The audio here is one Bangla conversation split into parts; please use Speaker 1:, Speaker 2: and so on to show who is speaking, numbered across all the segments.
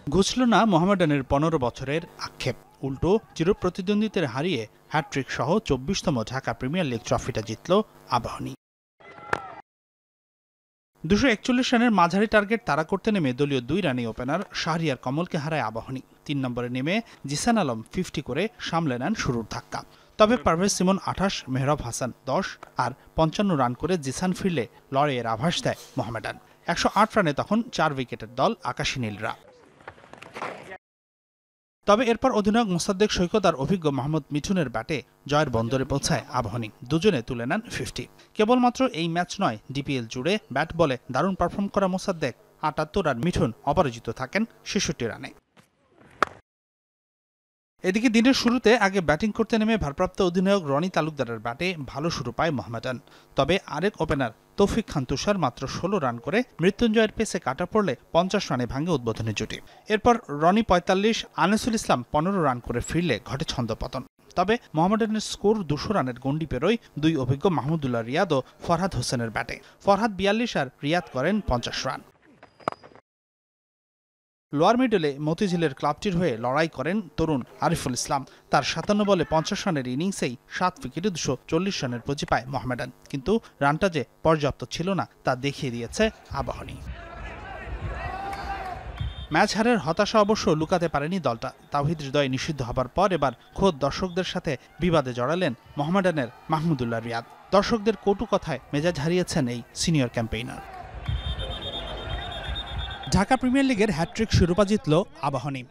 Speaker 1: ঘুচল না মোহামেডানের ১৫ বছরের আক্ষেপ, উল্টো চিরপ্রতিদ্বন্দ্বীদের হারিয়ে হ্যাটট্রিক সহ ২৪তম ঢাকা প্রিমিয়ার লিগ ট্রফিটা জিতল আবাহনী। ২৪১ রানের মাঝারি টার্গেট তাড়া করতে নেমে দলীয় ২ রানি ওপেনার শাহরিয়ার কমলকে হারায় আবাহনী। ৩ নম্বরে নেমে জিসান আলম ৫০ করে সামলে নেন শুরুর ধাক্কা। তবে পারভেজ সিমন ২৮, মেহরাব হাসান ১০ আর ৫৫ রান করে জিসান ফিরলে লড়াইয়ের আভাস দেয় মোহামেডান। ১০৮ রানে তখন ৪ উইকেটের দল আকাশী নীলরা। তবে এরপর অধিনায়ক মোসাদ্দেক সৈকত আর অভিজ্ঞ মোহাম্মদ মিঠুনের ব্যাটে জয়ের বন্দরে পৌঁছায় আবাহনী। দুজনে তুলে নেন ৫০। কেবলমাত্র এই ম্যাচ নয়, ডিপিএল জুড়ে ব্যাট বলে দারুণ পারফর্ম করা মোসাদ্দেক ৭৮ আর মিঠুন অপরাজিত থাকেন ৬৬ রানে। এদিকে দিনের শুরুতে আগে ব্যাটিং করতে নেমে ভারপ্রাপ্ত অধিনায়ক রনি তালুকদারের ব্যাটে ভালো শুরু পায় মোহামেডান। তবে আরেক ওপেনার তৌফিক খান তুষার মাত্র ১৬ রান করে মৃত্যুঞ্জয়ের পেসে কাটা পড়লে ৫০ রানে ভাঙে উদ্বোধনী জুটি। এরপর রনি ৪৫, আনিসুল ইসলাম ১৫ রান করে ফিরলে ঘটে ছন্দপতন। তবে মোহামেডানের স্কোর ২০০ রানের গণ্ডি পেরোয় ২ অভিজ্ঞ মাহমুদুল্লাহ রিয়াদ ও ফরহাদ হোসেনের ব্যাটে। ফরহাদ ৪২ আর রিয়াদ করেন ৫০ রান। লোয়ার মিডলে মতিঝিলের ক্লাবটির হয়ে লড়াই করেন তরুণ আরিফুল ইসলাম। তার ৫৭ বলে ৫০ রানের ইনিংসেই ৭ উইকেটে ২৪ রানের পুঁজি পায় মোহামেডান। কিন্তু রানটা যে পর্যাপ্ত ছিল না তা দেখিয়ে দিয়েছে আবাহনী। ম্যাচ হারের হতাশা অবশ্য লুকাতে পারেনি দলটা। তাওহিদ হৃদয় নিষিদ্ধ হবার পর এবার খোদ দর্শকদের সাথে বিবাদে জড়ালেন মোহামেডানের মাহমুদুল্লাহ রিয়াদ। দর্শকদের কটু কথায় মেজাজ হারিয়েছেন এই সিনিয়র ক্যাম্পেইনার। ঢাকা প্রিমিয়ার লিগের হ্যাটট্রিক শিরোপা জিতল আবাহনী।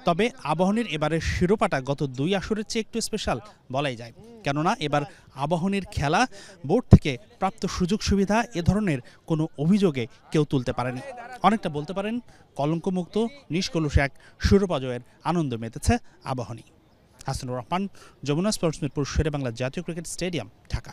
Speaker 1: তবে আবাহনীর এবারের শিরোপাটা গত ২ আসরের চেয়ে একটু স্পেশাল বলাই যায়। কেননা এবার আবাহনীর খেলা, বোর্ড থেকে প্রাপ্ত সুযোগ সুবিধা এ ধরনের কোনো অভিযোগে কেউ তুলতে পারেনি। অনেকটা বলতে পারেন কলঙ্কমুক্ত নিষ্কলুষ এক শিরোপা জয়ের আনন্দ মেতেছে আবাহনী। হাসানুর রহমান, যমুনা স্পোর্টস মিরপুর, শেরেবাংলা জাতীয় ক্রিকেট স্টেডিয়াম, ঢাকা।